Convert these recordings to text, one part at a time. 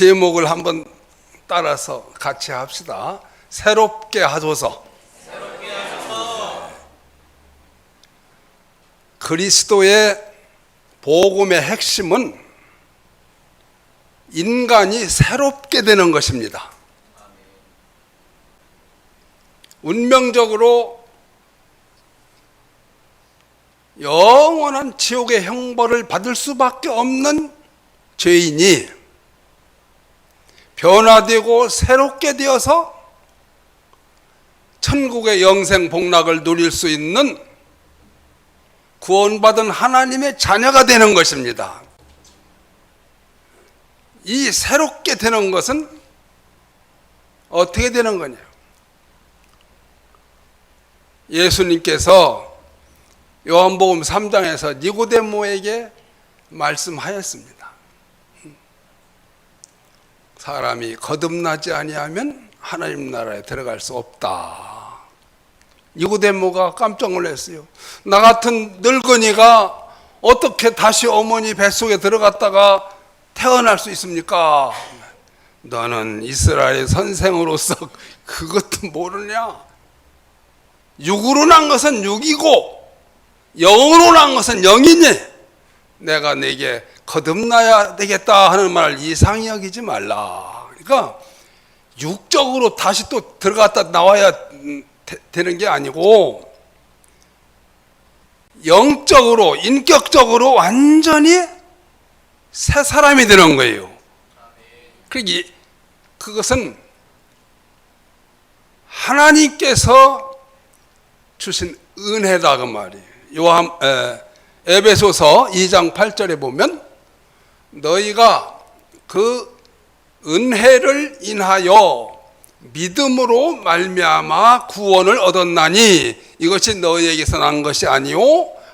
제목을 한번 따라서 같이 합시다. 새롭게 하소서. 그리스도의 복음의 핵심은 인간이 새롭게 되는 것입니다. 운명적으로 영원한 지옥의 형벌을 받을 수밖에 없는 죄인이 변화되고 새롭게 되어서 천국의 영생 복락을 누릴 수 있는 구원받은 하나님의 자녀가 되는 것입니다. 이 새롭게 되는 것은 어떻게 되는 거냐? 예수님께서 요한복음 3장에서 니고데모에게 말씀하였습니다. 사람이 거듭나지 아니하면 하나님 나라에 들어갈 수 없다. 니고데모가 깜짝 놀랐어요. 나 같은 늙은이가 어떻게 다시 어머니 뱃속에 들어갔다가 태어날 수 있습니까? 너는 이스라엘 선생으로서 그것도 모르냐? 육으로 난 것은 육이고 영으로 난 것은 영이니 내가 내게 거듭나야 되겠다 하는 말을 이상히 여기지 말라. 그러니까 육적으로 다시 또 들어갔다 나와야 되는 게 아니고 영적으로 인격적으로 완전히 새 사람이 되는 거예요. 그것은 하나님께서 주신 은혜다 그 말이에요. 에베소서 2장 8절에 보면 너희가 그 은혜를 인하여 믿음으로 말미암아 구원을 얻었나니 이것이 너희에게서 난 것이 아니요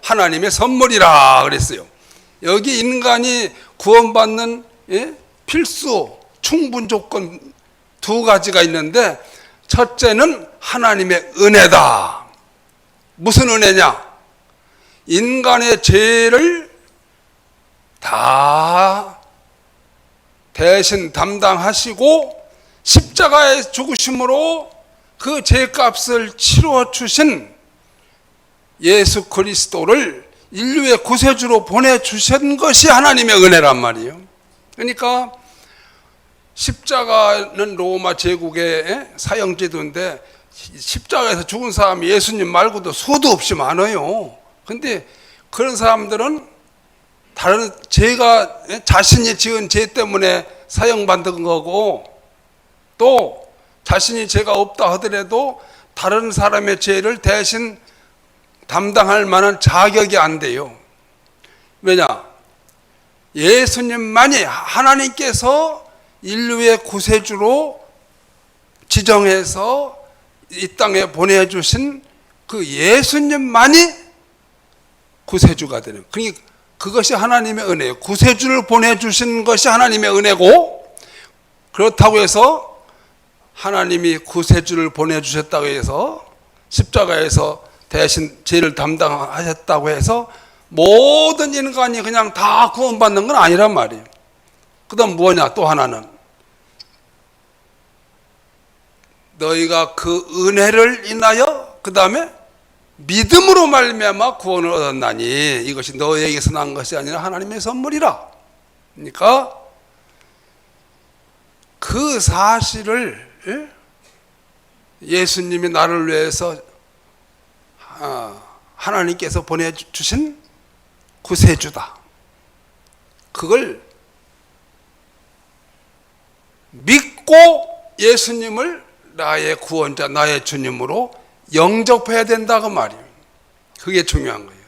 하나님의 선물이라 그랬어요. 여기 인간이 구원받는 필수 충분 조건 두 가지가 있는데 첫째는 하나님의 은혜다. 무슨 은혜냐? 인간의 죄를 다 대신 담당하시고 십자가의 죽으심으로 그 죄값을 치러 주신 예수 그리스도를 인류의 구세주로 보내주신 것이 하나님의 은혜란 말이에요. 그러니까 십자가는 로마 제국의 사형제도인데 십자가에서 죽은 사람이 예수님 말고도 수도 없이 많아요. 근데 그런 사람들은 다른 죄가 자신이 지은 죄 때문에 사형받은 거고 또 자신이 죄가 없다 하더라도 다른 사람의 죄를 대신 담당할 만한 자격이 안 돼요. 왜냐? 예수님만이 하나님께서 인류의 구세주로 지정해서 이 땅에 보내주신 그 예수님만이 구세주가 되는, 그것이 하나님의 은혜예요. 구세주를 보내주신 것이 하나님의 은혜고, 그렇다고 해서 하나님이 구세주를 보내주셨다고 해서 십자가에서 대신 죄를 담당하셨다고 해서 모든 인간이 그냥 다 구원받는 건 아니란 말이에요. 그 다음 뭐냐? 또 하나는 너희가 그 은혜를 인하여 그 다음에 믿음으로 말미암아 구원을 얻었나니 이것이 너희에게서 난 것이 아니라 하나님의 선물이라. 그러니까 그 사실을 예수님이 나를 위해서 하나님께서 보내주신 구세주다. 그걸 믿고 예수님을 나의 구원자, 나의 주님으로 영접해야 된다고 말이에요. 그게 중요한 거예요.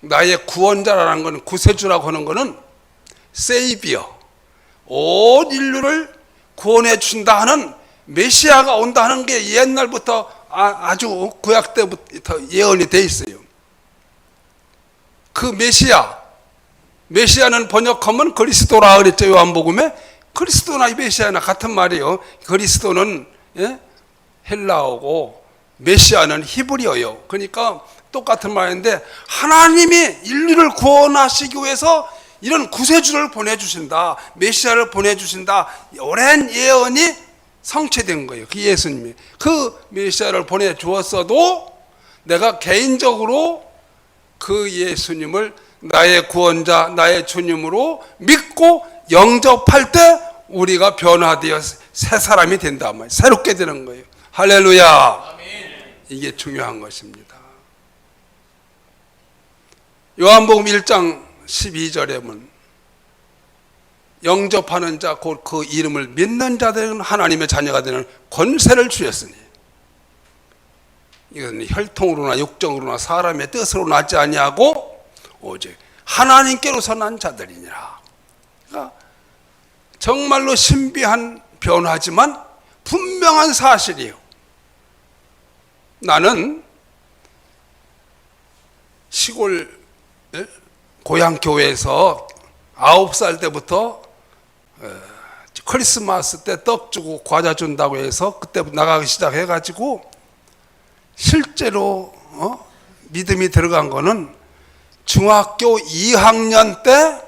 나의 구원자라는 것은, 구세주라고 하는 것은 세이비어, 온 인류를 구원해 준다 하는 메시아가 온다 하는 게 옛날부터 아주 구약 때부터 예언이 돼 있어요. 그 메시아는 번역하면 그리스도라 그랬죠. 요한복음에 그리스도나 메시아나 같은 말이에요. 그리스도는 헬라어고 메시아는 히브리어예요. 그러니까 똑같은 말인데 하나님이 인류를 구원하시기 위해서 이런 구세주를 보내주신다, 메시아를 보내주신다, 오랜 예언이 성취된 거예요. 그 예수님이 그 메시아를 보내주었어도 내가 개인적으로 그 예수님을 나의 구원자, 나의 주님으로 믿고 영접할 때 우리가 변화되어 새 사람이 된다, 새롭게 되는 거예요. 할렐루야. 이게 중요한 것입니다. 요한복음 1장 12절에 보면 영접하는 자 곧 그 이름을 믿는 자들은 하나님의 자녀가 되는 권세를 주셨으니 이건 혈통으로나 육정으로나 사람의 뜻으로 나지 아니하고 오직 하나님께로서 난 자들이니라. 그러니까 정말로 신비한 변화지만 분명한 사실이에요. 나는 시골 고향 교회에서 9살 때부터 크리스마스 때 떡 주고 과자 준다고 해서 그때부터 나가기 시작해가지고 실제로 믿음이 들어간 거는 중학교 2학년 때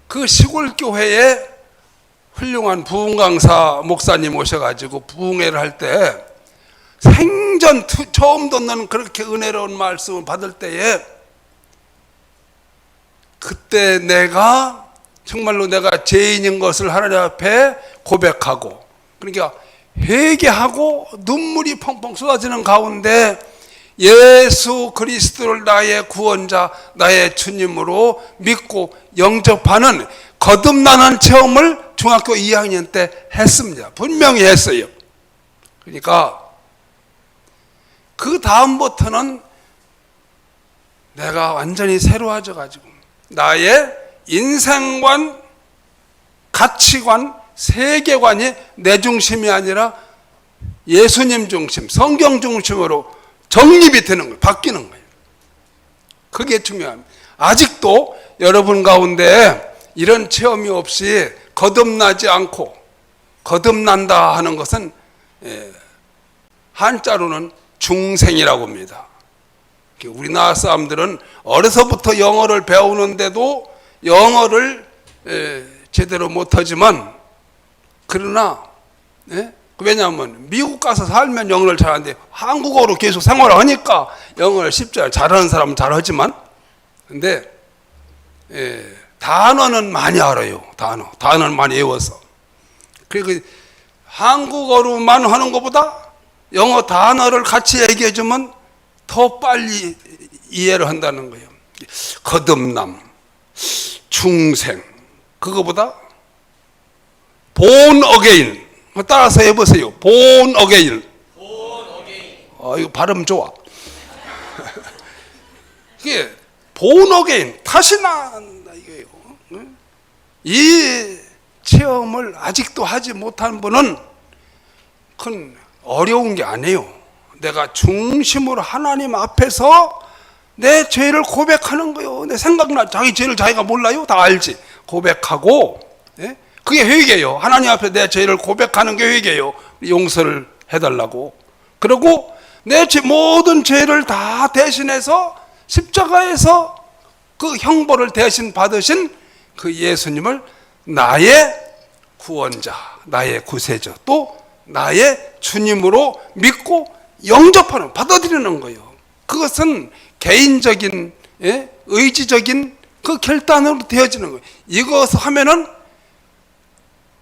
그 시골 교회에 훌륭한 부흥 강사 목사님 오셔가지고 부흥회를 할 때 생전 처음 듣는 그렇게 은혜로운 말씀을 받을 때에 그때 내가 정말로 내가 죄인인 것을 하나님 앞에 고백하고 그러니까 회개하고 눈물이 펑펑 쏟아지는 가운데 예수 그리스도를 나의 구원자, 나의 주님으로 믿고 영접하는 거듭나는 체험을 중학교 2학년 때 했습니다. 분명히 했어요. 그러니까 그 다음부터는 내가 완전히 새로워져 가지고 나의 인생관, 가치관, 세계관이 내 중심이 아니라 예수님 중심, 성경 중심으로 정립이 되는 거예요. 바뀌는 거예요. 그게 중요합니다. 아직도 여러분 가운데 이런 체험이 없이 거듭나지 않고 거듭난다 하는 것은 한자로는 중생이라고 합니다. 우리나라 사람들은 어려서부터 영어를 배우는데도 영어를 제대로 못하지만 그러나 왜냐하면 미국 가서 살면 영어를 잘하는데 한국어로 계속 생활을 하니까 영어를 쉽지 잘하는 사람은 잘하지만 근데 단어는 많이 알아요. 단어는 많이 외워서 그리고 한국어로만 하는 것보다 영어 단어를 같이 얘기해주면 더 빨리 이해를 한다는 거예요. 거듭남, 중생, 그거보다 born again 따라서 해보세요. born again. 이거 발음 좋아. 이게 born again, 다시 난다 이거예요. 이 체험을 아직도 하지 못한 분은 큰 어려운 게 아니에요. 내가 중심으로 하나님 앞에서 내 죄를 고백하는 거예요. 내 생각나 자기 죄를 자기가 몰라요? 다 알지. 고백하고 그게 회개예요. 하나님 앞에 내 죄를 고백하는 게 회개예요. 용서를 해달라고. 그리고 내 모든 죄를 다 대신해서 십자가에서 그 형벌을 대신 받으신 그 예수님을 나의 구원자, 나의 구세주, 또 나의 주님으로 믿고 영접하는, 받아들이는 거예요. 그것은 개인적인, 의지적인 그 결단으로 되어지는 거예요. 이것을 하면은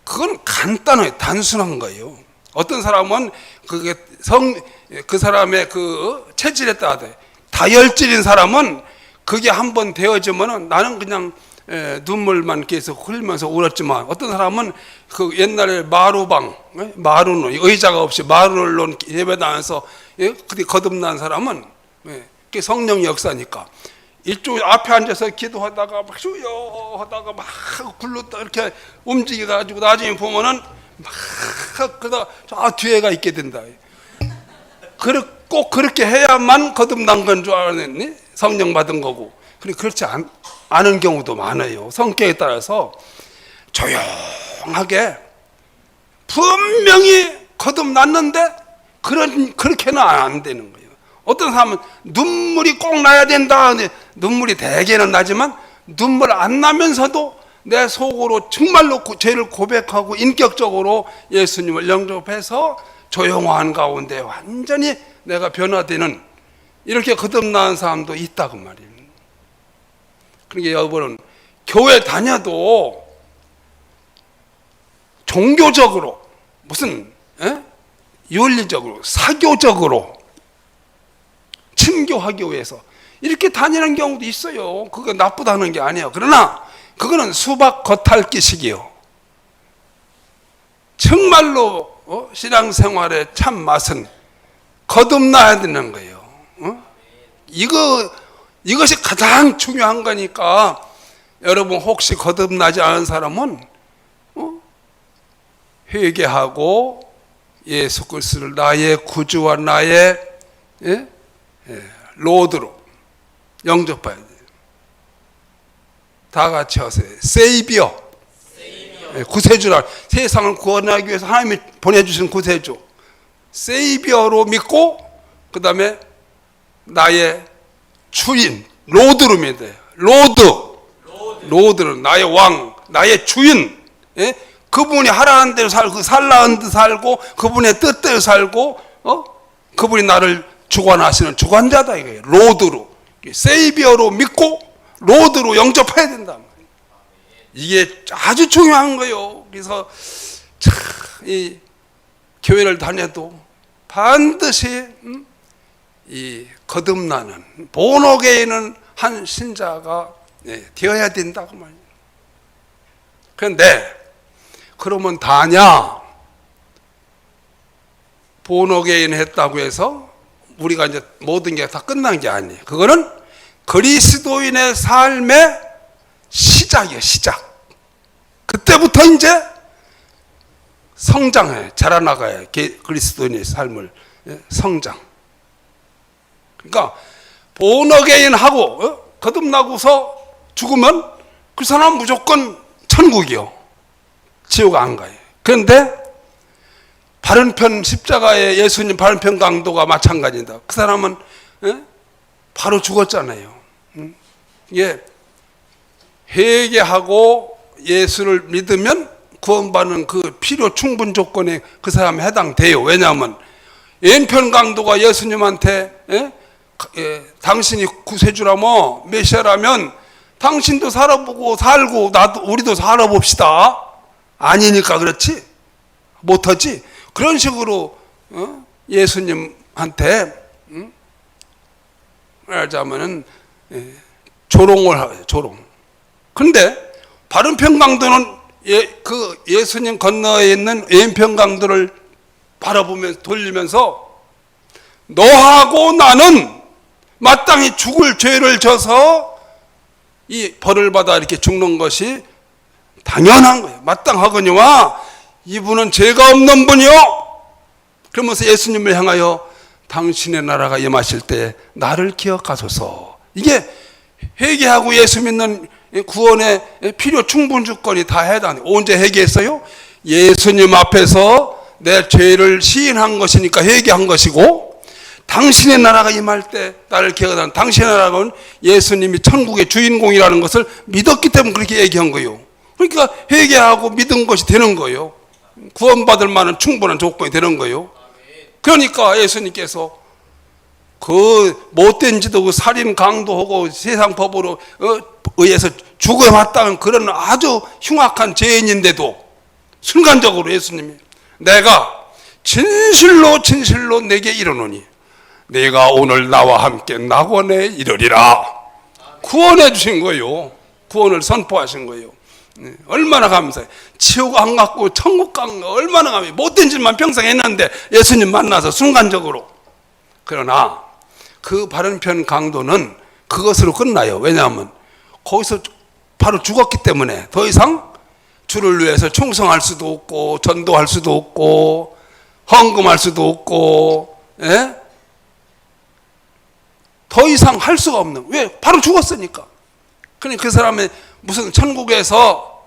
그건 간단해요. 단순한 거예요. 어떤 사람은 그 사람의 그 체질에 따라 돼. 다혈질인 사람은 그게 한번 되어지면은 나는 그냥 눈물만 계속 흘리면서 울었지만 어떤 사람은 그 옛날에 마루방, 마루는 의자가 없이 마루를 놓은 예배 나와서 그때 거듭난 사람은 그게 성령 역사니까 이쪽 앞에 앉아서 기도하다가 막 주여 하다가 막 굴렀다 이렇게 움직여가지고 나중에 보면은 막 그러다 저 뒤에가 있게 된다. 꼭 그렇게 해야만 거듭난 건 줄 알았니? 성령 받은 거고. 그런데 그렇지 않은 경우도 많아요. 성격에 따라서 조용하게 분명히 거듭났는데 그렇게는 안 되는 거예요. 어떤 사람은 눈물이 꼭 나야 된다. 눈물이 대개는 나지만 눈물 안 나면서도 내 속으로 정말로 죄를 고백하고 인격적으로 예수님을 영접해서 조용한 가운데 완전히 내가 변화되는 이렇게 거듭나는 사람도 있다고 말이에요. 그러니까 여러분은 교회 다녀도 종교적으로 무슨 윤리적으로 사교적으로 친교하기 위해서 이렇게 다니는 경우도 있어요. 그거 나쁘다는 게 아니에요. 그러나 그거는 수박 겉핥기식이요. 정말로 신앙생활의 참 맛은 거듭나야 되는 거예요. 이것이 가장 중요한 거니까 여러분 혹시 거듭나지 않은 사람은 회개하고 예수 그리스도를 나의 구주와 나의 로드로 영접해야 돼요. 다 같이 하세요. 세이비어. 구세주라. 세상을 구원하기 위해서 하나님이 보내주신 구세주. 세이비어로 믿고 그 다음에 나의 주인 로드로 믿어요. 로드는 나의 왕, 나의 주인. 그분이 하라는 대로 살고 살라는 듯 살고 그분의 뜻대로 살고 그분이 나를 주관하시는 주관자다 이거예요. 로드로 세이비어로 믿고 로드로 영접해야 된다. 이게 아주 중요한 거예요. 그래서 참 이 교회를 다녀도 반드시 이 거듭나는 본어게인은 한 신자가 되어야 된다고 말이에요. 그런데 그러면 다냐? 본어게인 했다고 해서 우리가 이제 모든 게 다 끝난 게 아니에요. 그거는 그리스도인의 삶의 시작이에요. 시작. 그때부터 이제 성장해 자라나가야 그리스도인의 삶을 성장. 그러니까 본어게인 하고 거듭나고서 죽으면 그 사람 무조건 천국이요. 지옥 안 가요. 그런데 바른편 십자가의 예수님 바른편 강도가 마찬가지입니다. 그 사람은 바로 죽었잖아요. 이게 회개하고 예수를 믿으면 구원받는 그 필요 충분 조건에 그 사람이 해당돼요. 왜냐하면 왼편 강도가 예수님한테 당신이 구세주라며 메시아라면 당신도 살아보고 살고 나도 우리도 살아봅시다. 아니니까 그렇지 못하지. 그런 식으로 예수님한테 말하자면은 조롱을 하죠. 조롱. 그런데 바른편 강도는 그 예수님 건너에 있는 왼편 강도를 바라보면서 돌리면서 너하고 나는 마땅히 죽을 죄를 져서 이 벌을 받아 이렇게 죽는 것이 당연한 거예요. 마땅하거니와 이분은 죄가 없는 분이요. 그러면서 예수님을 향하여 당신의 나라가 임하실 때 나를 기억하소서. 이게 회개하고 예수 믿는 구원의 필요 충분 조건이 다 해당해요. 언제 회개했어요? 예수님 앞에서 내 죄를 시인한 것이니까 회개한 것이고, 당신의 나라가 임할 때 나를 기억하는 당신의 나라는 예수님이 천국의 주인공이라는 것을 믿었기 때문에 그렇게 얘기한 거예요. 그러니까 회개하고 믿은 것이 되는 거예요. 구원받을 만한 충분한 조건이 되는 거예요. 그러니까 예수님께서 그 못된 짓도 그 살인 강도하고 세상 법으로 의해서 죽어야 마땅한 그런 아주 흉악한 죄인인데도 순간적으로 예수님이 내가 진실로 내게 이르노니 내가 오늘 나와 함께 낙원에 이르리라. 구원해 주신 거예요. 구원을 선포하신 거예요. 얼마나 감사해요. 지옥 안 갔고 천국 간 거 얼마나 감사해요. 못된 짓만 평생 했는데 예수님 만나서 순간적으로. 그러나 그 바른편 강도는 그것으로 끝나요. 왜냐하면 거기서 바로 죽었기 때문에 더 이상 주를 위해서 충성할 수도 없고 전도할 수도 없고 헌금할 수도 없고 더 이상 할 수가 없는. 왜? 바로 죽었으니까. 그러니까 그 사람의 무슨 천국에서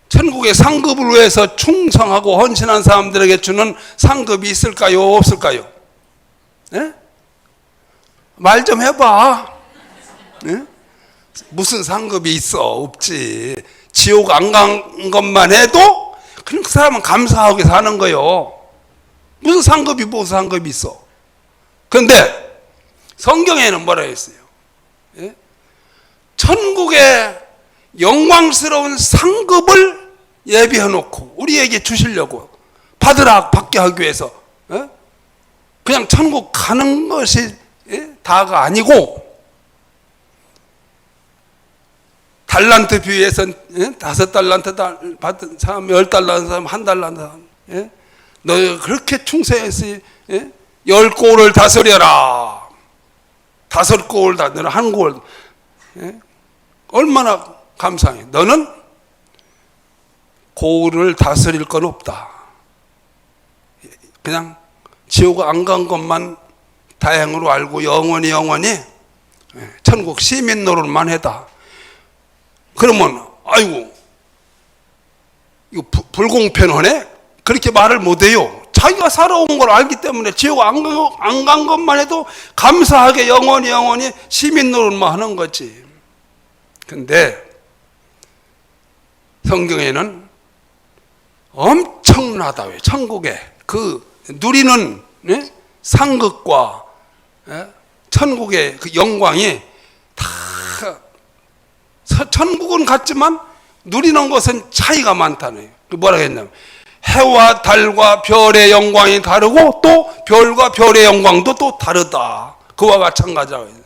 천국의 상급을 위해서 충성하고 헌신한 사람들에게 주는 상급이 있을까요? 없을까요? 말 좀 해봐. 무슨 상급이 있어? 없지. 지옥 안 간 것만 해도 그냥 그 사람은 감사하게 사는 거예요. 무슨 상급이 있어? 그런데 성경에는 뭐라 했어요? 예? 천국의 영광스러운 상급을 예비해 놓고 우리에게 주시려고 받게 하기 위해서 그냥 천국 가는 것이 다가 아니고, 달란트 비유에서 5달란트 받은 사람, 10달란트 사람, 1달란트, 너 그렇게 충성해서 10고을 다스려라. 5고을 다, 너는 1고을. 얼마나 감사해. 너는 고을을 다스릴 건 없다. 그냥 지옥 안 간 것만 다행으로 알고 영원히 천국 시민 노릇만 해다. 그러면 아이고 이거 불공평하네? 그렇게 말을 못해요. 자기가 살아온 걸 알기 때문에 지옥 안 간 것만 해도 감사하게 영원히 시민 노릇만 하는 거지. 근데 성경에는 엄청나다. 왜 천국에 그 누리는 상급과 천국의 그 영광이 다, 천국은 같지만 누리는 것은 차이가 많다네요. 뭐라 했냐면 해와 달과 별의 영광이 다르고 또 별과 별의 영광도 또 다르다. 그와 마찬가지라고 해요.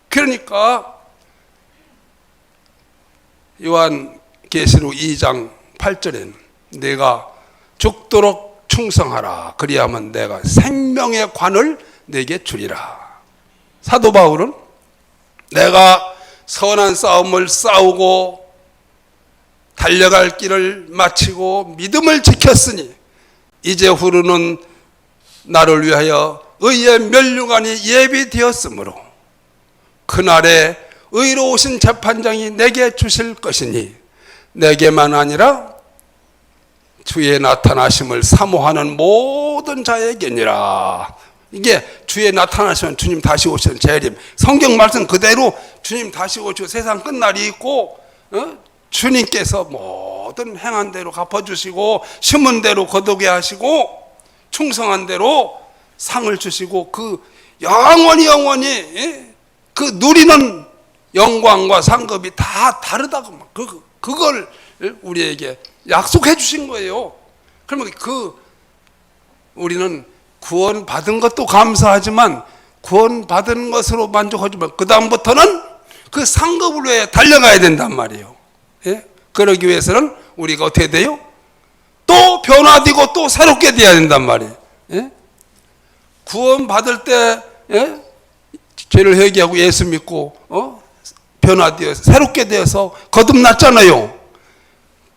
그러니까 요한계시록 2장 8절에는 내가 죽도록 충성하라. 그리하면 내가 생명의 관을 내게 주리라. 사도 바울은 내가 선한 싸움을 싸우고 달려갈 길을 마치고 믿음을 지켰으니 이제 후로는 나를 위하여 의의 면류관이 예비되었으므로 그날에 의로우신 재판장이 내게 주실 것이니 내게만 아니라 주의 나타나심을 사모하는 모든 자에게니라. 이게 주의 나타나시면 주님 다시 오시는 재림, 성경 말씀 그대로 주님 다시 오시고 세상 끝날이 있고 주님께서 모든 행한 대로 갚아주시고 심은 대로 거두게 하시고 충성한 대로 상을 주시고 그 영원히 그 누리는 영광과 상급이 다 다르다고 그걸 우리에게 약속해 주신 거예요. 그러면 우리는 구원 받은 것도 감사하지만 구원 받은 것으로 만족하지만 그 다음부터는 그 상급을 위해 달려가야 된단 말이에요. 예? 그러기 위해서는 우리가 어떻게 돼요? 또 변화되고 또 새롭게 돼야 된단 말이에요. 예? 구원 받을 때 죄를 회개하고 예수 믿고 변화되어서 새롭게 되어서 거듭났잖아요.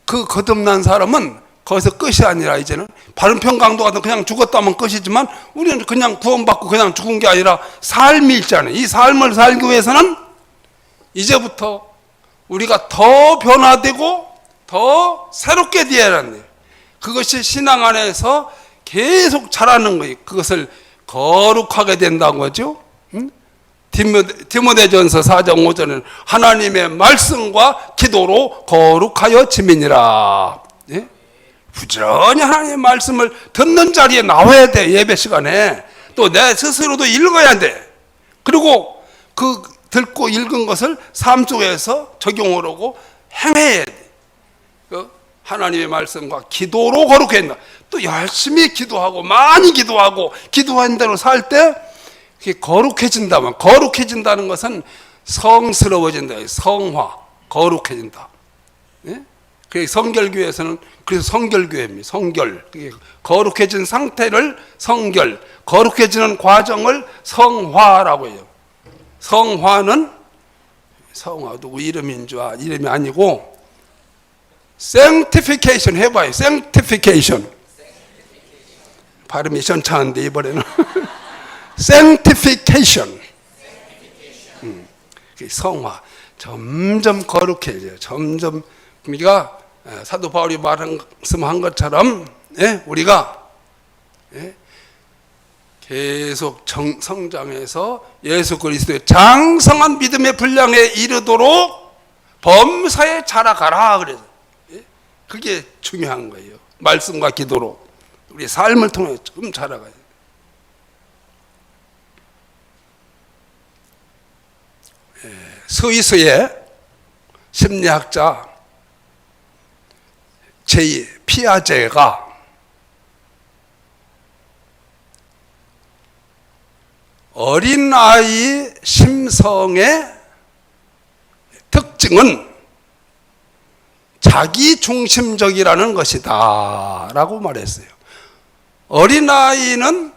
그 거듭난 사람은 거기서 끝이 아니라 이제는 바른 평강도 같은 그냥 죽었다면 끝이지만 우리는 그냥 구원받고 그냥 죽은 게 아니라 삶이 있잖아요. 이 삶을 살기 위해서는 이제부터 우리가 더 변화되고 더 새롭게 되어야 하는, 그것이 신앙 안에서 계속 자라는 거예요. 그것을 거룩하게 된다는 거죠. 디모데전서 4장 5절에는 하나님의 말씀과 기도로 거룩하여 지민이라. 예? 부지런히 하나님의 말씀을 듣는 자리에 나와야 돼. 예배 시간에 또 내 스스로도 읽어야 돼. 그리고 그 듣고 읽은 것을 삶 속에서 적용을 하고 행해야 돼. 하나님의 말씀과 기도로 거룩해야 된다. 또 열심히 기도하고 많이 기도하고 기도한 대로 살 때 거룩해진다면, 거룩해진다는 것은 성스러워진다. 성화, 거룩해진다. 예? 성결교회에서는 그래서 성결교회입니다. 성결, 거룩해진 상태를 성결, 거룩해지는 과정을 성화라고 해요. 성화는 누구 이름인 줄 이름이 아니고 sanctification 해봐요. sanctification. 발음이 시원찮은데 이번에는 sanctification. 성화. 점점 거룩해져요. 점점 우리가 사도 바울이 말씀한 것처럼 우리가 계속 성장해서 예수 그리스도의 장성한 믿음의 분량에 이르도록 범사에 자라가라. 그래서 그게 중요한 거예요. 말씀과 기도로 우리 삶을 통해 좀 자라가요. 스위스의 심리학자 제2 피아제가 어린아이 심성의 특징은 자기중심적이라는 것이다 라고 말했어요. 어린아이는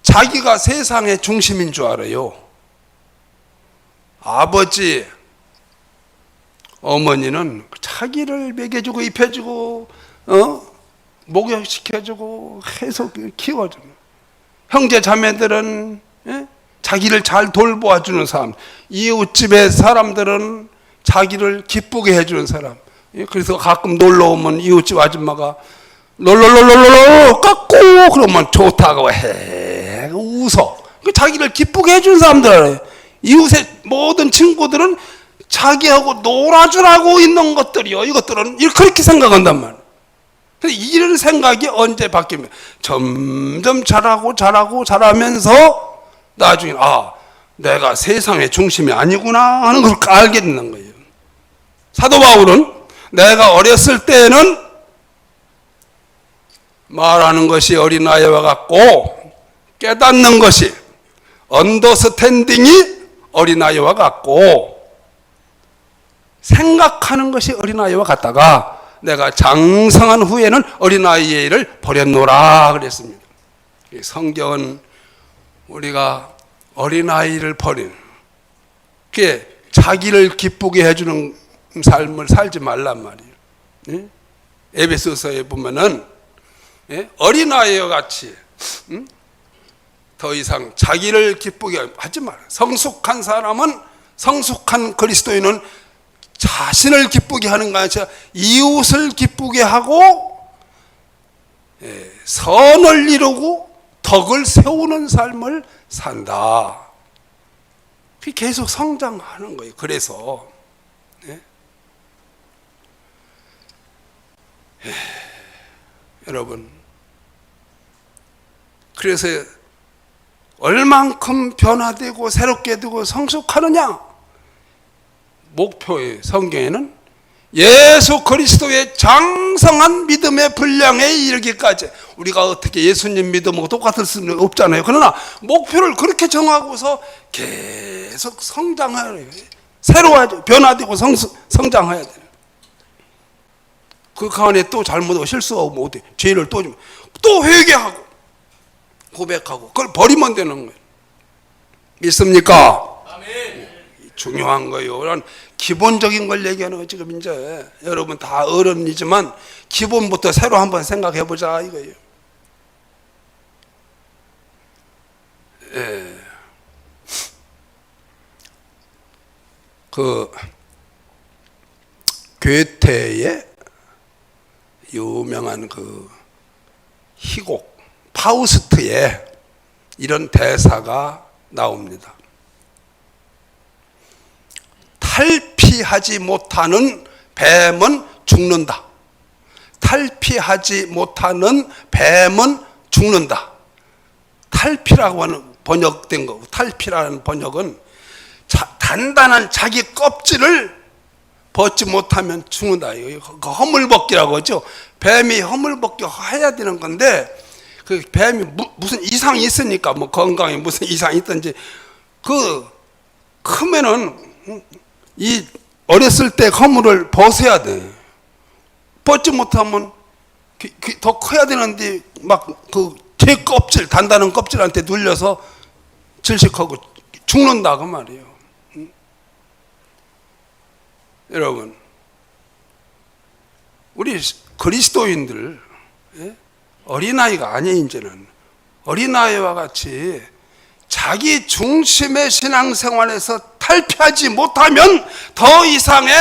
자기가 세상의 중심인 줄 알아요. 아버지, 어머니는 자기를 먹여주고 입혀주고 목욕시켜주고 해서 키워주는, 형제 자매들은 자기를 잘 돌보아주는 사람, 이웃집의 사람들은 자기를 기쁘게 해주는 사람. 그래서 가끔 놀러오면 이웃집 아줌마가 롤롤롤롤롤 깎고 그러면 좋다고 해 웃어. 자기를 기쁘게 해주는 사람들, 이웃의 모든 친구들은 자기하고 놀아주라고 있는 것들이요, 이것들은 그렇게 생각한단 말이에요. 이런 생각이 언제 바뀌면 점점 자라면서 나중에 내가 세상의 중심이 아니구나 하는 걸 알게 되는 거예요. 사도 바울은 내가 어렸을 때는 말하는 것이 어린아이와 같고 깨닫는 것이 언더스탠딩이 어린아이와 같고 생각하는 것이 어린아이와 같다가 내가 장성한 후에는 어린아이의 일을 버렸노라 그랬습니다. 성경은 우리가 어린아이를 버린, 그게 자기를 기쁘게 해주는 삶을 살지 말란 말이에요. 에베소서에 보면은 어린아이와 같이 더 이상 자기를 기쁘게 하지 마라. 성숙한 사람은, 성숙한 그리스도인은 자신을 기쁘게 하는 거 아니라 이웃을 기쁘게 하고 선을 이루고 덕을 세우는 삶을 산다. 그게 계속 성장하는 거예요. 그래서 여러분, 그래서 얼만큼 변화되고 새롭게 되고 성숙하느냐, 목표의 성경에는 예수 그리스도의 장성한 믿음의 분량에 이르기까지. 우리가 어떻게 예수님 믿음하고 똑같을 수는 없잖아요. 그러나 목표를 그렇게 정하고서 계속 성장해야 해요. 새로워야죠. 변화되고 성장해야 돼요. 그 가운데 또 잘못하고 실수하고 못해, 죄를 또 회개하고 고백하고 그걸 버리면 되는 거예요. 믿습니까? 아멘. 중요한 거예요. 그런 기본적인 걸 얘기하는 거. 지금 이제 여러분 다 어른이지만 기본부터 새로 한번 생각해 보자 이거예요. 그 괴테의 유명한 그 희곡 파우스트에 이런 대사가 나옵니다. 탈피하지 못하는 뱀은 죽는다. 탈피하지 못하는 뱀은 죽는다. 탈피라고 하는 번역된 거, 탈피라는 번역은 단단한 자기 껍질을 벗지 못하면 죽는다. 이거 허물벗기라고 하죠. 뱀이 허물벗기 해야 되는 건데, 그 뱀이 무슨 이상이 있으니까, 뭐 건강에 무슨 이상이 있든지, 크면은 이 어렸을 때 허물을 벗어야 돼. 벗지 못하면 더 커야 되는데 막 개 껍질, 단단한 껍질한테 눌려서 질식하고 죽는다 그 말이에요. 여러분, 우리 그리스도인들 어린아이가 아니에요. 이제는 어린아이와 같이 자기 중심의 신앙생활에서 탈피하지 못하면 더 이상의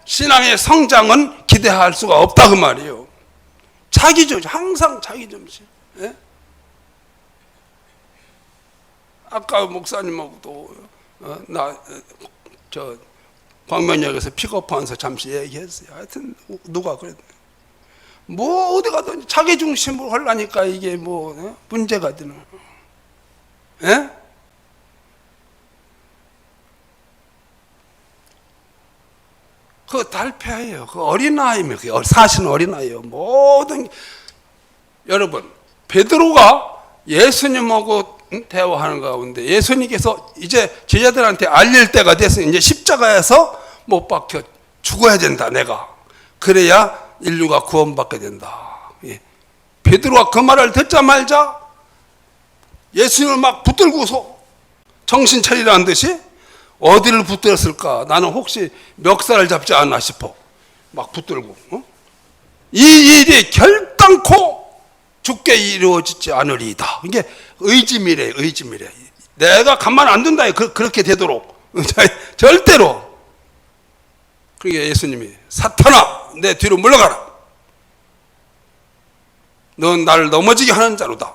신앙의 성장은 기대할 수가 없다 그 말이에요. 자기 중심, 항상 자기 중심. 아까 목사님하고도 저 광명역에서 픽업하면서 잠시 얘기했어요. 하여튼 누가 그랬 뭐 어디 가든지 자기 중심으로 하려니까 이게 뭐 문제가 되는. 예? 그 달패예요. 그 어린아이입니다. 사실은 어린아이예요. 모든 여러분 베드로가 예수님하고 대화하는 가운데 예수님께서 이제 제자들한테 알릴 때가 됐어요. 이제 십자가에서 못 박혀 죽어야 된다. 내가 그래야 인류가 구원받게 된다. 예. 베드로가 그 말을 듣자마자 예수님을 막 붙들고서 정신 차리라는 듯이 어디를 붙들었을까? 나는 혹시 멱살을 잡지 않나 싶어. 막 붙들고. 이 일이 결단코 죽게 이루어지지 않으리이다. 이게 의지미래, 의지미래. 내가 가만 안 둔다. 그렇게 되도록. 절대로. 그러니까 예수님이 사탄아, 내 뒤로 물러가라. 넌 나를 넘어지게 하는 자로다.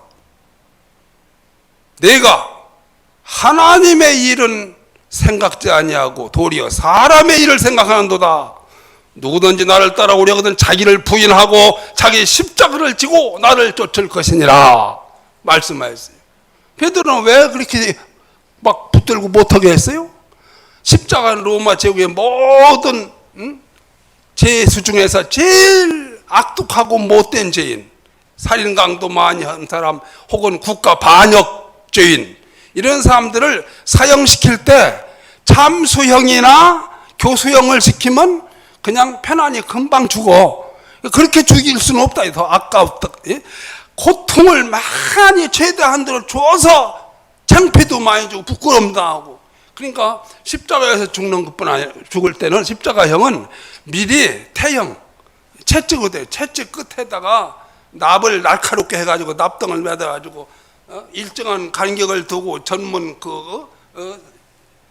내가 하나님의 일은 생각지 아니하고 도리어 사람의 일을 생각하는도다. 누구든지 나를 따라오려거든 자기를 부인하고 자기 십자가를 지고 나를 쫓을 것이니라 말씀하셨어요. 베드로는 왜 그렇게 막 붙들고 못하게 했어요? 십자가는 로마 제국의 모든 죄수 중에서 제일 악독하고 못된 죄인, 살인강도 많이 한 사람 혹은 국가 반역죄인, 이런 사람들을 사형시킬 때 참수형이나 교수형을 시키면 그냥 편안히 금방 죽어. 그렇게 죽일 수는 없다. 더 아까웠다. 고통을 많이 최대한 대로 줘서 창피도 많이 주고 부끄럼도 하고. 그러니까 십자가에서 죽는 것뿐 아니라 죽을 때는 십자가형은 미리 태형, 채찍으로 돼요. 채찍 끝에다가 납을 날카롭게 해가지고 납덩을 매달아가지고 일정한 간격을 두고 전문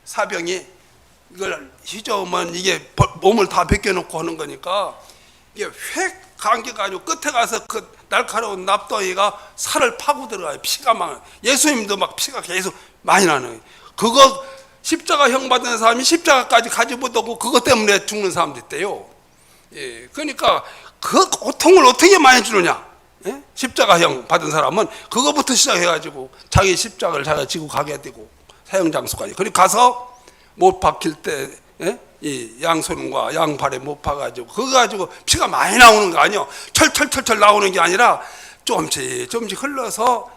사병이 이걸 휘저으면 이게 몸을 다 벗겨놓고 하는 거니까 이게 획 감겨가지고 끝에 가서 그 날카로운 납덩이가 살을 파고 들어가요. 피가 막, 예수님도 막 피가 계속 많이 나는 거예요. 그거 십자가형 받은 사람이 십자가까지 가지 못하고 그것 때문에 죽는 사람도 있대요. 예, 그러니까 그 고통을 어떻게 많이 주느냐? 예? 십자가형 받은 사람은 그거부터 시작해가지고 자기 십자가를 자기가 지고 가게 되고 사형 장소까지. 그리고 가서 못 박힐 때 이 양손과 양발에 못 박아가지고 그거 가지고 피가 많이 나오는 거 아니요. 철철철철 나오는 게 아니라 조금씩 흘러서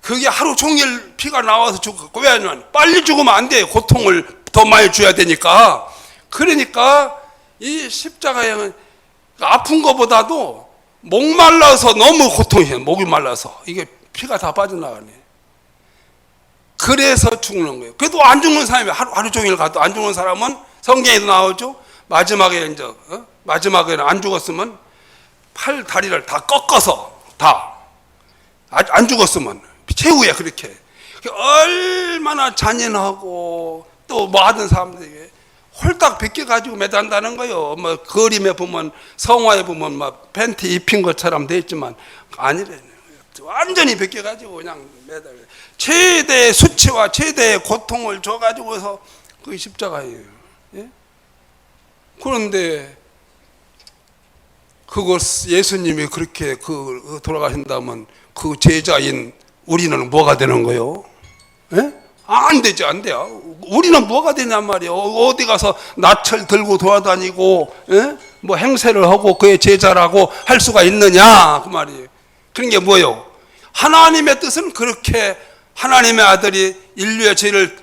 그게 하루 종일 피가 나와서 죽고. 왜냐면 빨리 죽으면 안 돼요. 고통을 더 많이 줘야 되니까. 그러니까 이 십자가형은 아픈 것보다도 목말라서 너무 고통이에요. 목이 말라서 이게 피가 다 빠져나가네. 그래서 죽는 거예요. 그래도 안 죽는 사람이 하루 종일 가도 안 죽는 사람은 성경에도 나오죠. 마지막에 이제 마지막에는 안 죽었으면 팔 다리를 다 꺾어서 다 안 죽었으면 최후에 그렇게 얼마나 잔인하고 또 뭐 하던 사람들에게 홀딱 벗겨가지고 매단다는 거예요. 뭐 그림에 보면 성화에 보면 막 팬티 입힌 것처럼 돼 있지만 아니래. 완전히 벗겨가지고 그냥 매달. 최대의 수치와 최대의 고통을 줘가지고서 그게 십자가예요. 예? 그런데 그것 예수님이 그렇게 돌아가신다면 그 제자인 우리는 뭐가 되는 거예요? 예? 안 되죠, 안 돼요. 우리는 뭐가 되냔 말이에요. 어디 가서 낯을 들고 돌아다니고, 예? 뭐 행세를 하고 그의 제자라고 할 수가 있느냐 그 말이에요. 그런 게 뭐예요? 하나님의 뜻은 그렇게 하나님의 아들이 인류의 죄를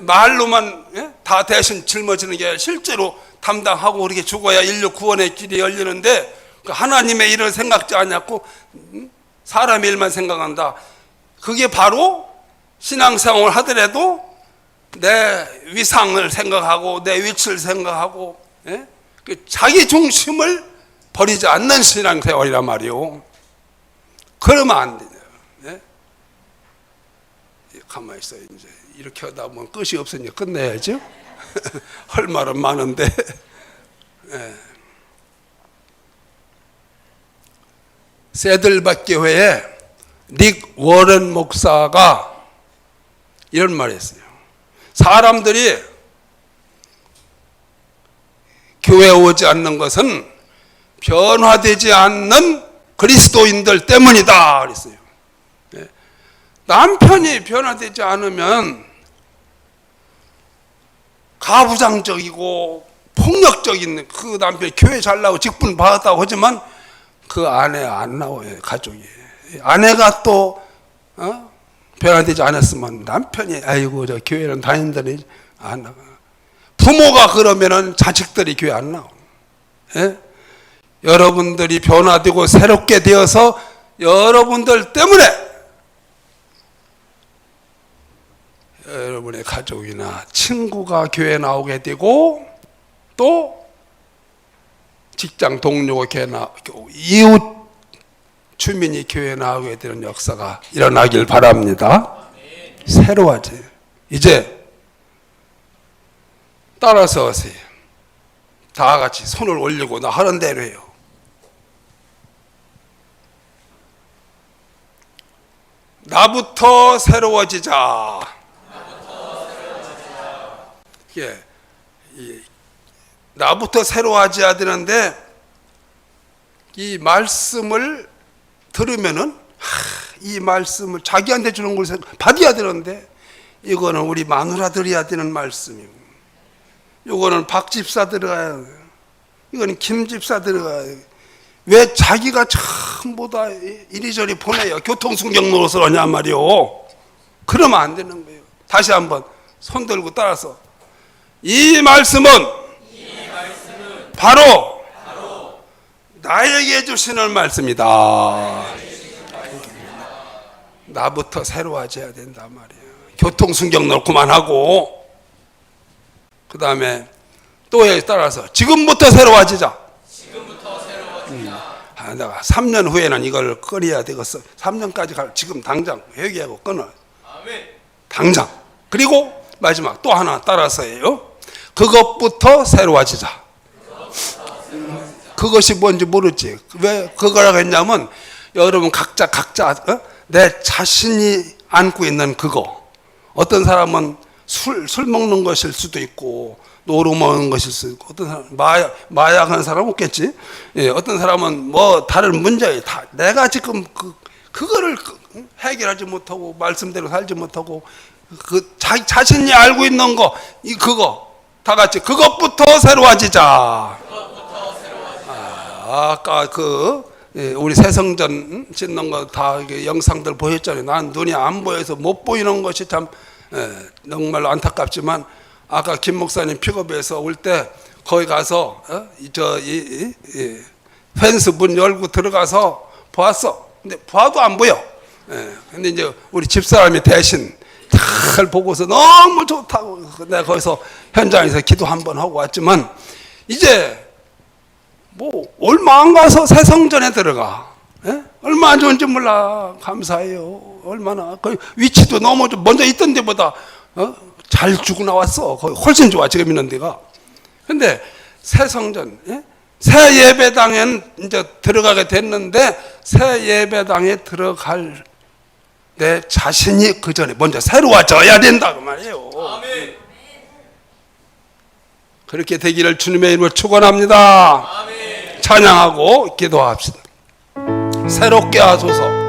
말로만 다 대신 짊어지는 게 아니라 실제로 담당하고 그렇게 죽어야 인류 구원의 길이 열리는데 하나님의 일을 생각지 않냐고 사람의 일만 생각한다. 그게 바로 신앙생활을 하더라도 내 위상을 생각하고 내 위치를 생각하고 자기 중심을 버리지 않는 신앙생활이란 말이에요. 그러면 안 돼요. 가만히 있어요. 이제 이렇게 하다 보면 끝이 없으니까 끝내야죠. 할 말은 많은데. 새들밭 교회에 닉 워런 목사가 이런 말을 했어요. 사람들이 교회에 오지 않는 것은 변화되지 않는 그리스도인들 때문이다 그랬어요. 남편이 변화되지 않으면 가부장적이고 폭력적인 그 남편이 교회 잘 나오고 직분 받았다고 하지만 그 아내 안 나와요. 가족이. 아내가 또 변화되지 않았으면 남편이 아이고 저 교회는 다닌다니 안 나가. 부모가 그러면은 자식들이 교회 안 나오고. 예? 여러분들이 변화되고 새롭게 되어서 여러분들 때문에 여러분의 가족이나 친구가 교회에 나오게 되고 또 직장 동료가 교회에 나오고 이웃 주민이 교회에 나오게 되는 역사가 일어나길 바랍니다. 새로워져요. 이제 따라서 하세요. 다 같이 손을 올리고 나 하는 대로 해요. 나부터 새로워지자. 예, 나부터 새로워져야 되는데 이 말씀을 들으면은 이 말씀을 자기한테 주는 걸 받아야 되는데 이거는 우리 마누라 드려야 되는 말씀이고 이거는 박 집사 들어가야 돼요. 이거는 김 집사 들어가야 돼요. 왜 자기가 전부다 이리저리 보내요. 교통순경 노릇을 하냐 말이요. 그러면 안 되는 거예요. 다시 한번 손 들고 따라서 이 말씀은 바로 나에게 주시는 말씀이다. 나부터 새로워져야 된단 말이에요. 교통순경 노릇 그만하고 그 다음에 또 해 따라서 지금부터 새로워지자. 내가 3년 후에는 이걸 끊어야 되겠어. 3년까지 갈 지금 당장 회개하고 끊어. 당장. 그리고 마지막 또 하나 따라서 해요. 그것부터 새로워지자. 그것이 뭔지 모르지. 왜 그거라고 했냐면 여러분 각자 내 자신이 안고 있는 그거. 어떤 사람은 술 먹는 것일 수도 있고 노루 먹는 것일 수도 있고 어떤 사람 마약하는 사람은 없겠지. 예, 어떤 사람은 뭐 다른 문제 다 내가 지금 그거를 해결하지 못하고 말씀대로 살지 못하고 그 자신이 알고 있는 거 그거 다 같이 그것부터 새로워지자. 아까 우리 새성전 짓는 거 다 영상들 보셨잖아요. 난 눈이 안 보여서 못 보이는 것이 참 정말로 안타깝지만 아까 김 목사님 픽업해서 올 때 거기 가서 펜스 문 열고 들어가서 보았어. 근데 봐도 안 보여. 근데 이제 우리 집사람이 대신 잘 보고서 너무 좋다고 내가 거기서 현장에서 기도 한번 하고 왔지만 이제 뭐 얼마 안 가서 새성전에 들어가. 얼마 안 좋은지 몰라. 감사해요. 얼마나 그 위치도 너무 먼저 있던 데보다 잘 주고 나왔어. 거의 훨씬 좋아 지금 있는 데가. 근데 새성전 새 예배당엔 이제 들어가게 됐는데 새 예배당에 들어갈 내 자신이 그 전에 먼저 새로워져야 된다고 말이에요. 아멘. 그렇게 되기를 주님의 이름으로 축원합니다. 아멘. 찬양하고 기도합시다. 새롭게 하소서.